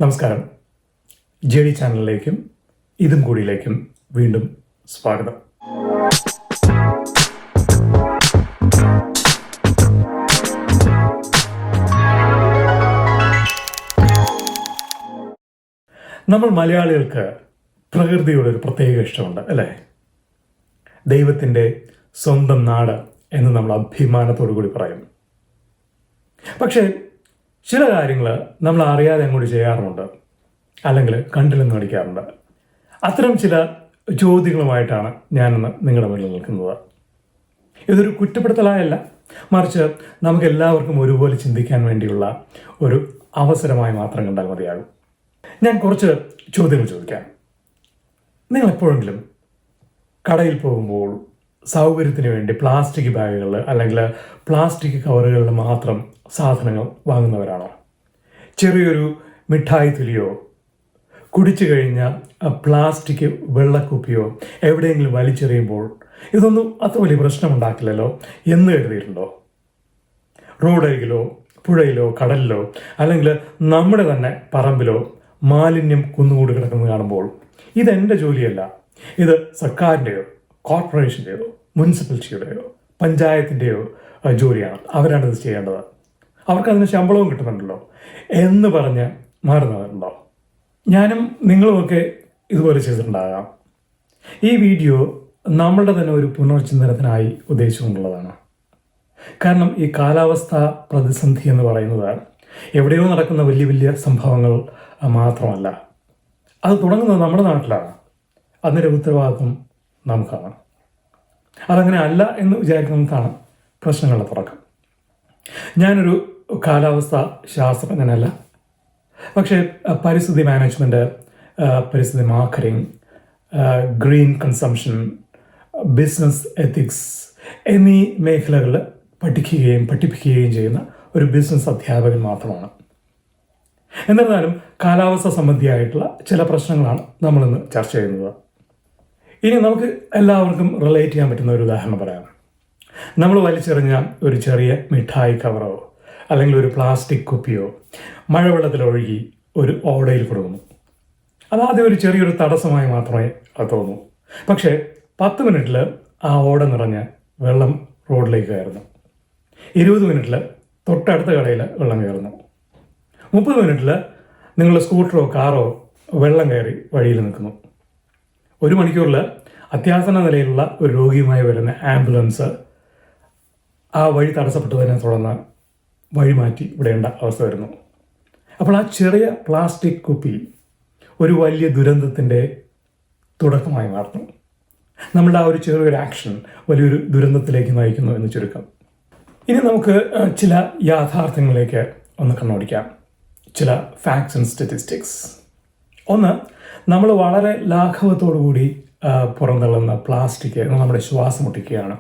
നമസ്കാരം. JD ചാനലിലേക്കും ഇതും കൂടിയിലേക്കും വീണ്ടും സ്വാഗതം. നമ്മൾ മലയാളികൾക്ക് പ്രകൃതിയോട് ഒരു പ്രത്യേക ഇഷ്ടമുണ്ട് അല്ലേ? ദൈവത്തിൻ്റെ സ്വന്തം നാട് എന്ന് നമ്മൾ അഭിമാനത്തോടു കൂടി പറയും. പക്ഷേ ചില കാര്യങ്ങൾ നമ്മൾ അറിയാതെ അങ്ങോട്ട് ചെയ്യാറുമുണ്ട്, അല്ലെങ്കിൽ കണ്ടില്ലെന്ന് നടിക്കാറുണ്ട്. അത്തരം ചില ചോദ്യങ്ങളുമായിട്ടാണ് ഞാനിന്ന് നിങ്ങളുടെ മുന്നിൽ നിൽക്കുന്നത്. ഇതൊരു കുറ്റപ്പെടുത്തലായല്ല, മറിച്ച് നമുക്ക് എല്ലാവർക്കും ഒരുപോലെ ചിന്തിക്കാൻ വേണ്ടിയുള്ള ഒരു അവസരമായി മാത്രം കണ്ടാൽ മതിയാകും. ഞാൻ കുറച്ച് ചോദ്യങ്ങൾ ചോദിക്കാം. നിങ്ങൾ എപ്പോഴെങ്കിലും കടയിൽ പോകുമ്പോൾ സൗകര്യത്തിന് വേണ്ടി പ്ലാസ്റ്റിക് ബാഗുകൾ അല്ലെങ്കിൽ പ്ലാസ്റ്റിക് കവറുകളിൽ മാത്രം സാധനങ്ങൾ വാങ്ങുന്നവരാണോ? ചെറിയൊരു മിഠായി തുലിയോ കുടിച്ചു കഴിഞ്ഞ പ്ലാസ്റ്റിക് വെള്ളക്കുപ്പിയോ എവിടെയെങ്കിലും വലിച്ചെറിയുമ്പോൾ ഇതൊന്നും അത്ര വലിയ പ്രശ്നമുണ്ടാക്കില്ലല്ലോ എന്ന് കരുതിയിട്ടുണ്ടോ? റോഡരികിലോ പുഴയിലോ കടലിലോ അല്ലെങ്കിൽ നമ്മുടെ തന്നെ പറമ്പിലോ മാലിന്യം കുന്നുകൂടി കിടക്കുന്നത് കാണുമ്പോൾ ഇതെൻ്റെ ജോലിയല്ല, ഇത് സർക്കാരിൻ്റെയോ കോർപ്പറേഷൻ്റെയോ മുനിസിപ്പാലിറ്റിയുടെയോ പഞ്ചായത്തിൻ്റെയോ ജോലിയാണ്, അവരാണ് ഇത് ചെയ്യേണ്ടത്, അവർക്കതിന് ശമ്പളവും കിട്ടുന്നുണ്ടല്ലോ എന്ന് പറഞ്ഞ് മാറുന്നവരുണ്ടോ? ഞാനും നിങ്ങളുമൊക്കെ ഇതുപോലെ ചെയ്തിട്ടുണ്ടാകാം. ഈ വീഡിയോ നമ്മളുടെ തന്നെ ഒരു പുനർചിന്തനത്തിനായി ഉദ്ദേശിച്ചുകൊണ്ടുള്ളതാണ്. കാരണം ഈ കാലാവസ്ഥ പ്രതിസന്ധി എന്ന് പറയുന്നത് എവിടെയോ നടക്കുന്ന വലിയ വലിയ സംഭവങ്ങൾ മാത്രമല്ല, അത് തുടങ്ങുന്നത് നമ്മുടെ നാട്ടിലാണ്. അതിൻ്റെ ഉത്തരവാദിത്വം നമുക്കാണ്. അതങ്ങനെ അല്ല എന്ന് വിചാരിക്കുന്നതാണ് പ്രശ്നങ്ങളുടെ തുടക്കം. ഞാനൊരു കാലാവസ്ഥ ശാസ്ത്രജ്ഞനല്ല, പക്ഷേ പരിസ്ഥിതി മാനേജ്മെൻറ്റ്, പരിസ്ഥിതി marketing, green consumption, business ethics എന്നീ മേഖലകളിൽ പഠിപ്പിക്കുകയും ചെയ്യുന്ന ഒരു ബിസിനസ് അധ്യാപകൻ മാത്രമാണ്. എന്നിരുന്നാലും കാലാവസ്ഥ സംബന്ധിയായിട്ടുള്ള ചില പ്രശ്നങ്ങളാണ് നമ്മളിന്ന് ചർച്ച ചെയ്യുന്നത്. ഇനി നമുക്ക് എല്ലാവർക്കും റിലേറ്റ് ചെയ്യാൻ പറ്റുന്ന ഒരു ഉദാഹരണം പറയാം. നമ്മൾ വലിച്ചെറിഞ്ഞ ഒരു ചെറിയ മിഠായി കവറോ അല്ലെങ്കിൽ ഒരു പ്ലാസ്റ്റിക് കുപ്പിയോ മഴവെള്ളത്തിലൊഴുകി ഒരു ഓടയിൽ കൊടുക്കുന്നു. അതാദ്യം ഒരു ചെറിയൊരു തടസ്സമായി മാത്രമേ അത് തോന്നൂ. പക്ഷേ 10 മിനിറ്റിൽ ആ ഓട നിറഞ്ഞ് വെള്ളം റോഡിലേക്ക് കയറുന്നു. 20 മിനിറ്റിൽ തൊട്ടടുത്ത കടയിൽ വെള്ളം കയറുന്നു. 30 മിനിറ്റിൽ നിങ്ങളുടെ സ്കൂട്ടറോ കാറോ വെള്ളം കയറി വഴിയിൽ നിൽക്കുന്നു. 1 മണിക്കൂറിൽ അത്യാസന്ന നിലയിലുള്ള ഒരു രോഗിയുമായി വരുന്ന ആംബുലൻസ് ആ വഴി തടസ്സപ്പെട്ടതിനെ തുടർന്ന് വഴി മാറ്റി വിടേണ്ട അവസ്ഥ വരുന്നു. അപ്പോൾ ആ ചെറിയ പ്ലാസ്റ്റിക് കുപ്പി ഒരു വലിയ ദുരന്തത്തിൻ്റെ തുടക്കമായി മാറുന്നു. നമ്മളുടെ ആ ഒരു ചെറിയൊരു ആക്ഷൻ വലിയൊരു ദുരന്തത്തിലേക്ക് നയിക്കുന്നു എന്ന് ചുരുക്കം. ഇനി നമുക്ക് ചില യാഥാർത്ഥ്യങ്ങളിലേക്ക് ഒന്ന് കണ്ണോടിക്കാം. ചില ഫാക്ട്സ് ആൻഡ് സ്റ്റാറ്റിസ്റ്റിക്സ്. ഒന്ന്, നമ്മൾ വളരെ ലാഘവത്തോടു കൂടി പുറന്തള്ളുന്ന പ്ലാസ്റ്റിക് നമ്മുടെ ശ്വാസം മുട്ടിക്കുകയാണ്.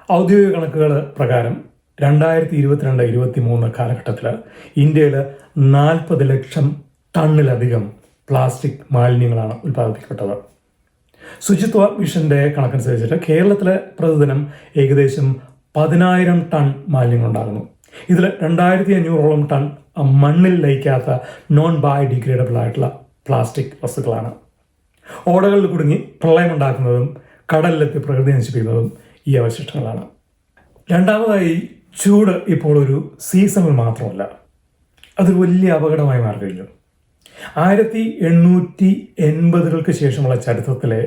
ഔദ്യോഗിക കണക്കുകൾ പ്രകാരം 2022-23 കാലഘട്ടത്തിൽ ഇന്ത്യയിൽ 40 ലക്ഷം ടണ്ണിലധികം പ്ലാസ്റ്റിക് മാലിന്യങ്ങളാണ് ഉൽപ്പാദിപ്പിക്കപ്പെട്ടത്. ശുചിത്വ മിഷൻ്റെ കണക്കനുസരിച്ചിട്ട് കേരളത്തിലെ പ്രതിദിനം ഏകദേശം 10,000 ടൺ മാലിന്യങ്ങളുണ്ടാകുന്നു. ഇതിൽ 2,500ഓളം ടൺ മണ്ണിൽ ലയിക്കാത്ത നോൺ ബയോഡിഗ്രേഡബിൾ ആയിട്ടുള്ള പ്ലാസ്റ്റിക് വസ്തുക്കളാണ്. ഓടകളിൽ കുടുങ്ങി പ്രളയമുണ്ടാക്കുന്നതും കടലിലെത്തി പ്രകൃതി നശിപ്പിക്കുന്നതും ഈ അവശിഷ്ടങ്ങളാണ്. രണ്ടാമതായി, ചൂട് ഇപ്പോൾ ഒരു സീസണിൽ മാത്രമല്ല, അതൊരു വലിയ അപകടമായി മാറിക്കഴിഞ്ഞു. 1880-കൾക്ക് ശേഷമുള്ള ചരിത്രത്തിലെ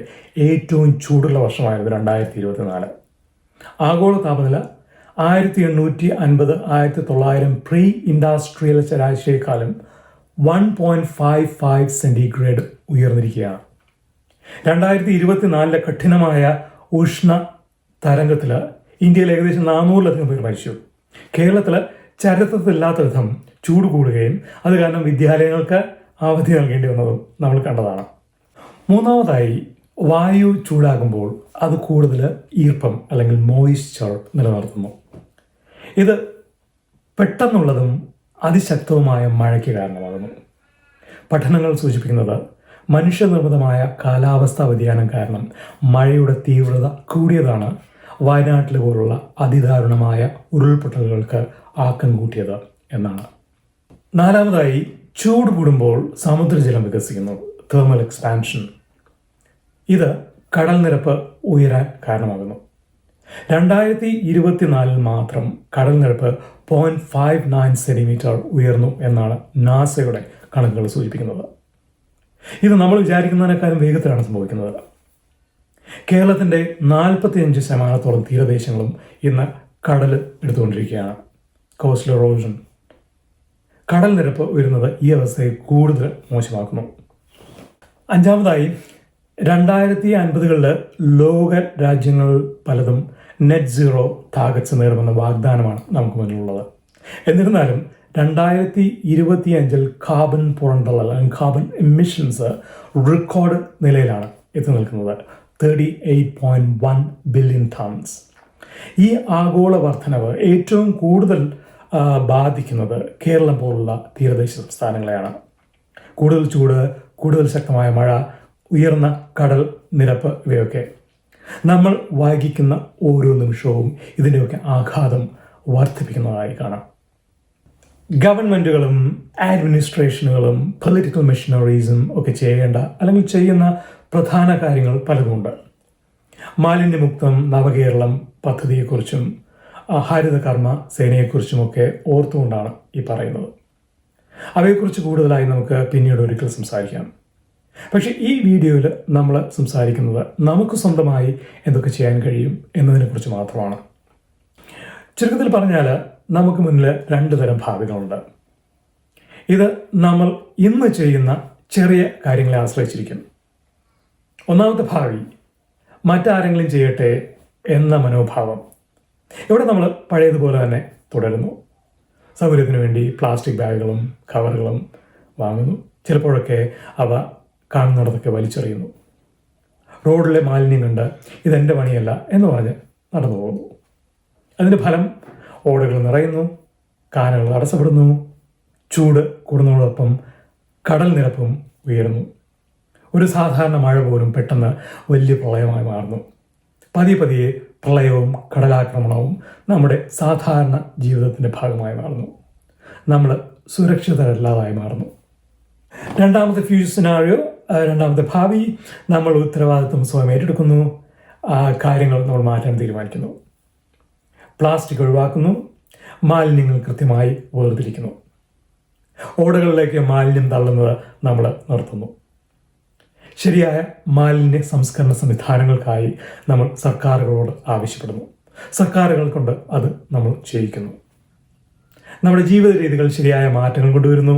ഏറ്റവും ചൂടുള്ള വർഷമായിരുന്നു 2024. ആഗോള താപനില 1850-1900 പ്രീ ഇൻഡസ്ട്രിയൽ ശരാശരിയേക്കാളും 1.55 സെൻറ്റിഗ്രേഡ് ഉയർന്നിരിക്കുകയാണ്. 2024 കഠിനമായ ഉഷ്ണ തരംഗത്തിൽ ഇന്ത്യയിൽ ഏകദേശം 400-ലധികം പേർ മരിച്ചു. കേരളത്തിൽ ചരിത്രത്തിലില്ലാത്ത വിധം ചൂട് കൂടുകയും അത് കാരണം വിദ്യാലയങ്ങൾക്ക് അവധി നൽകേണ്ടി വന്നതും നമ്മൾ കണ്ടതാണ്. മൂന്നാമതായി, വായു ചൂടാകുമ്പോൾ അത് കൂടുതൽ ഈർപ്പം അല്ലെങ്കിൽ മോയിസ്ചർ നിലനിർത്തുന്നു. ഇത് പെട്ടെന്നുള്ളതും അതിശക്തവുമായ മഴയ്ക്ക് കാരണമാകുന്നു. പഠനങ്ങൾ സൂചിപ്പിക്കുന്നത് മനുഷ്യനിർമ്മിതമായ കാലാവസ്ഥാ വ്യതിയാനം കാരണം മഴയുടെ തീവ്രത കൂടിയതാണ് വയനാട്ടിൽ പോലുള്ള അതിദാരുണമായ ഉരുൾപൊട്ടലുകൾക്ക് ആക്കം കൂട്ടിയത് എന്നാണ്. നാലാമതായി, ചൂട് കൂടുമ്പോൾ സമുദ്രജലം വികസിക്കുന്നു, തെർമൽ എക്സ്പാൻഷൻ. ഇത് കടൽ നിരപ്പ് ഉയരാൻ കാരണമാകുന്നു. 2024 മാത്രം കടൽ നിരപ്പ് 0.59 സെന്റിമീറ്റർ ഉയർന്നു എന്നാണ് നാസയുടെ കണക്കുകൾ സൂചിപ്പിക്കുന്നത്. ഇത് നമ്മൾ വിചാരിക്കുന്നതിനേക്കാളും വേഗത്തിലാണ് സംഭവിക്കുന്നത്. കേരളത്തിൻ്റെ 45% തീരദേശങ്ങളും ഇന്ന് കടൽ എടുത്തുകൊണ്ടിരിക്കുകയാണ്. Coastal erosion. കടൽ നിരപ്പ് ഉയരുന്നത് ഈ അവസ്ഥയെ കൂടുതൽ മോശമാക്കുന്നു. അഞ്ചാമതായി, 2050 ലോക രാജ്യങ്ങൾ പലതും നെറ്റ് സീറോ ടാർഗറ്റ്സ് നേടുമെന്ന വാഗ്ദാനമാണ് നമുക്ക് മുന്നിലുള്ളത്. എന്നിരുന്നാലും 2025 കാർബൺ പുറന്തള്ളൽ അല്ലെങ്കിൽ കാർബൺ എമിഷൻസ് റെക്കോർഡ് നിലയിലാണ് എത്തി നിൽക്കുന്നത്. 38.1 ബില്യൺ ടൺസ്. ഈ ആഗോള വർധനവ് ഏറ്റവും കൂടുതൽ ബാധിക്കുന്നത് കേരളം പോലുള്ള തീരദേശ സംസ്ഥാനങ്ങളെയാണ്. കൂടുതൽ ചൂട്, കൂടുതൽ ശക്തമായ മഴ, ഉയർന്ന കടൽ നിരപ്പ് ഇവയൊക്കെ നമ്മൾ വൈകിക്കുന്ന ഓരോ നിമിഷവും ഇതിൻ്റെയൊക്കെ ആഘാതം വർദ്ധിപ്പിക്കുന്നതായി കാണാം. ഗവൺമെൻറ്റുകളും അഡ്മിനിസ്ട്രേഷനുകളും പൊളിറ്റിക്കൽ മെഷീനറീസും ഒക്കെ ചെയ്യേണ്ട അല്ലെങ്കിൽ ചെയ്യുന്ന പ്രധാന കാര്യങ്ങൾ പലതുമുണ്ട്. മാലിന്യമുക്തം നവകേരളം പദ്ധതിയെക്കുറിച്ചും ഹരിതകർമ്മ സേനയെക്കുറിച്ചുമൊക്കെ ഓർത്തുകൊണ്ടാണ് ഈ പറയുന്നത്. അവയെക്കുറിച്ച് കൂടുതലായി നമുക്ക് പിന്നീട് ഒരിക്കൽ സംസാരിക്കാം. പക്ഷേ ഈ വീഡിയോയിൽ നമ്മൾ സംസാരിക്കുന്നത് നമുക്ക് സ്വന്തമായി എന്തൊക്കെ ചെയ്യാൻ കഴിയും എന്നതിനെക്കുറിച്ച് മാത്രമാണ്. ചുരുക്കത്തിൽ പറഞ്ഞാൽ നമുക്ക് മുന്നിൽ 2 തരം ഭാവികളുണ്ട്. ഇത് നമ്മൾ ഇന്ന് ചെയ്യുന്ന ചെറിയ കാര്യങ്ങളെ ആശ്രയിച്ചിരിക്കും. ഒന്നാമത്തെ ഭാവി മറ്റാരെങ്കിലും ചെയ്യട്ടെ എന്ന മനോഭാവം. ഇവിടെ നമ്മൾ പഴയതുപോലെ തന്നെ തുടരുന്നു. സൗകര്യത്തിന് വേണ്ടി പ്ലാസ്റ്റിക് ബാഗുകളും കവറുകളും വാങ്ങുന്നു. ചിലപ്പോഴൊക്കെ അവ കാണുന്നിടത്തൊക്കെ വലിച്ചെറിയുന്നു. റോഡിലെ മാലിന്യം കണ്ട് ഇതെൻ്റെ പണിയല്ല എന്ന് പറഞ്ഞ് നടന്നു പോകുന്നു. അതിൻ്റെ ഫലം ഓടകൾ നിറയുന്നു, കാനകൾ തടസ്സപ്പെടുന്നു, ചൂട് കൂടുന്നതോടൊപ്പം കടൽ നിരപ്പും ഉയരുന്നു. ഒരു സാധാരണ മഴ പോലും പെട്ടെന്ന് വലിയ പ്രളയമായി മാറുന്നു. പതിയെ പ്രളയവും കടലാക്രമണവും നമ്മുടെ സാധാരണ ജീവിതത്തിൻ്റെ ഭാഗമായി മാറുന്നു. നമ്മൾ സുരക്ഷിതരല്ലാതായി മാറുന്നു. രണ്ടാമത്തെ ഫ്യൂച്ചർ സിനാറിയോ, രണ്ടാമത്തെ ഭാവി, നമ്മൾ ഉത്തരവാദിത്വം സ്വയം ഏറ്റെടുക്കുന്നു. കാര്യങ്ങൾ നമ്മൾ മാറ്റാൻ തീരുമാനിക്കുന്നു. പ്ലാസ്റ്റിക് ഒഴിവാക്കുന്നു. മാലിന്യങ്ങൾ കൃത്യമായി വേർതിരിക്കുന്നു. ഓടകളിലേക്ക് മാലിന്യം തള്ളുന്നത് നമ്മൾ നിർത്തുന്നു. ശരിയായ മാലിന്യ സംസ്കരണ സംവിധാനങ്ങൾക്കായി നമ്മൾ സർക്കാരുകളോട് ആവശ്യപ്പെടുന്നു. സർക്കാരുകൾ കൊണ്ട് അത് നമ്മൾ ചെയ്യിക്കുന്നു. നമ്മുടെ ജീവിത രീതികൾ ശരിയായ മാറ്റങ്ങൾ കൊണ്ടുവരുന്നു.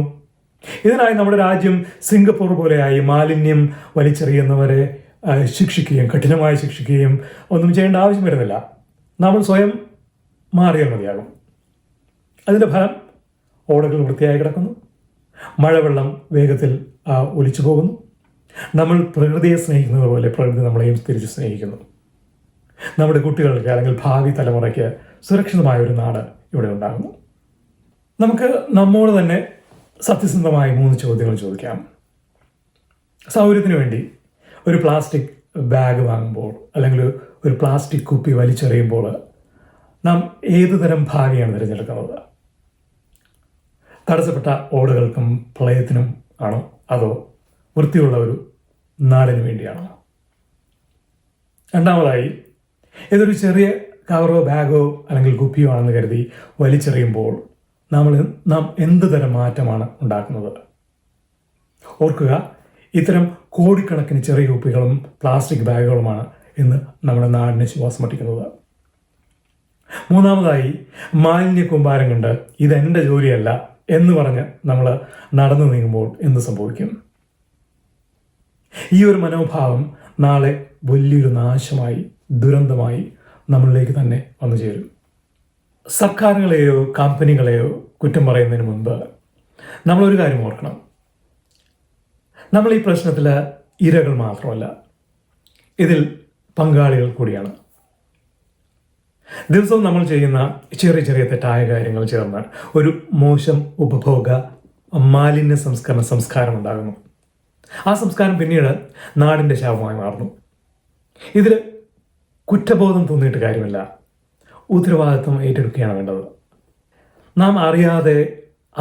ഇതിനായി നമ്മുടെ രാജ്യം സിംഗപ്പൂർ പോലെയായി മാലിന്യം വലിച്ചെറിയുന്നവരെ ശിക്ഷിക്കുകയും കഠിനമായി ശിക്ഷിക്കുകയും ഒന്നും ചെയ്യേണ്ട ആവശ്യം വരുന്നില്ല. നമ്മൾ സ്വയം മാറിയാൽ മതിയാകും. അതിൻ്റെ ഫലം ഓടകൾ വൃത്തിയായി കിടക്കുന്നു. മഴവെള്ളം വേഗത്തിൽ ഒലിച്ചു പോകുന്നു. നമ്മൾ പ്രകൃതിയെ സ്നേഹിക്കുന്നത് പോലെ പ്രകൃതി നമ്മളെയും തിരിച്ച് സ്നേഹിക്കുന്നു. നമ്മുടെ കുട്ടികൾക്ക് അല്ലെങ്കിൽ ഭാവി തലമുറയ്ക്ക് സുരക്ഷിതമായ ഒരു നാട് ഇവിടെ ഉണ്ടാകുന്നു. നമുക്ക് നമ്മോട് തന്നെ സത്യസന്ധമായ 3 ചോദ്യങ്ങൾ ചോദിക്കാം. സൗകര്യത്തിന് വേണ്ടി ഒരു പ്ലാസ്റ്റിക് ബാഗ് വാങ്ങുമ്പോൾ അല്ലെങ്കിൽ ഒരു പ്ലാസ്റ്റിക് കുപ്പി വലിച്ചെറിയുമ്പോൾ നാം ഏതു തരം ഭാവിയാണ് തിരഞ്ഞെടുക്കുന്നത്? തടസ്സപ്പെട്ട ഓടകൾക്കും പ്രളയത്തിനും ആണോ, അതോ വൃത്തിയുള്ള ഒരു നാടിന് വേണ്ടിയാണോ? രണ്ടാമതായി, ഏതൊരു ചെറിയ കവറോ ബാഗോ അല്ലെങ്കിൽ കുപ്പിയോ ആണെന്ന് കരുതി വലിച്ചെറിയുമ്പോൾ നാം എന്ത് തരം മാറ്റമാണ് ഉണ്ടാക്കുന്നത്? ഓർക്കുക, ഇത്തരം കോടിക്കണക്കിന് ചെറിയ കുപ്പികളും പ്ലാസ്റ്റിക് ബാഗുകളുമാണ് ഇന്ന് നമ്മുടെ നാടിനെ ശ്വാസം മുട്ടിക്കുന്നത്. മൂന്നാമതായി, മാലിന്യ കൂമ്പാരം കൊണ്ട് ഇതെൻ്റെ ജോലിയല്ല എന്ന് പറഞ്ഞ് നമ്മൾ നടന്നു നീങ്ങുമ്പോൾ എന്ത് സംഭവിക്കും? ഈ ഒരു മനോഭാവം നാളെ വലിയൊരു നാശമായി, ദുരന്തമായി നമ്മളിലേക്ക് തന്നെ വന്നു ചേരും. സർക്കാരുകളെയോ കമ്പനികളെയോ കുറ്റം പറയുന്നതിന് മുൻപ് നമ്മളൊരു കാര്യം ഓർക്കണം. നമ്മൾ ഈ പ്രശ്നത്തിൽ ഇരകൾ മാത്രമല്ല, ഇതിൽ പങ്കാളികൾ കൂടിയാണ്. ദിവസവും നമ്മൾ ചെയ്യുന്ന ചെറിയ ചെറിയ തെറ്റായ കാര്യങ്ങൾ ചേർന്ന് ഒരു മോശം ഉപഭോഗ മാലിന്യ സംസ്കാരം ഉണ്ടാകുന്നു. ആ സംസ്കാരം പിന്നീട് നാടിൻ്റെ ശാപമായി മാറുന്നു. ഇതിൽ കുറ്റബോധം തോന്നിയിട്ട് കാര്യമില്ല, ഉത്തരവാദിത്വം ഏറ്റെടുക്കുകയാണ് വേണ്ടത്. നാം അറിയാതെ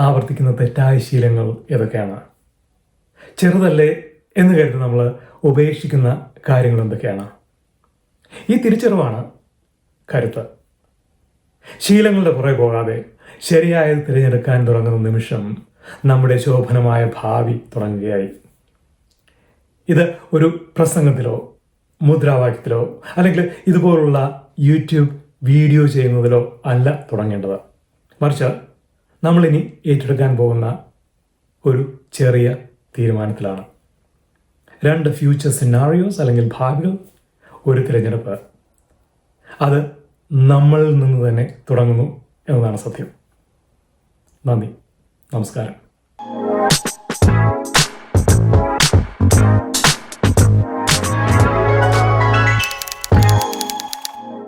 ആവർത്തിക്കുന്ന തെറ്റായ ശീലങ്ങൾ ഏതൊക്കെയാണ്? ചെറുതല്ലേ എന്ന് കരുതി നമ്മൾ ഉപേക്ഷിക്കുന്ന കാര്യങ്ങൾ എന്തൊക്കെയാണ്? ഈ തിരിച്ചറിവാണ് കരുത്ത്. ശീലങ്ങളുടെ പുറകെ പോകാതെ ശരിയായത് തിരഞ്ഞെടുക്കാൻ തുടങ്ങുന്ന നിമിഷം നമ്മുടെ ശോഭനമായ ഭാവി തുടങ്ങുകയായി. ഇത് ഒരു പ്രസംഗത്തിലോ മുദ്രാവാക്യത്തിലോ അല്ലെങ്കിൽ ഇതുപോലുള്ള യൂട്യൂബ് വീഡിയോ ചെയ്യുന്നതിലോ അല്ല തുടങ്ങേണ്ടത്. മറിച്ച് നമ്മളിനി ഏറ്റെടുക്കാൻ പോകുന്ന ഒരു ചെറിയ തീരുമാനത്തിലാണ്. 2 ഫ്യൂച്ചർ സിനാറിയോസ് അല്ലെങ്കിൽ ഭാവികൾ, ഒരു തിരഞ്ഞെടുപ്പ്. അത് നമ്മളിൽ നിന്ന് തന്നെ തുടങ്ങുന്നു എന്നതാണ് സത്യം. നന്ദി, നമസ്കാരം.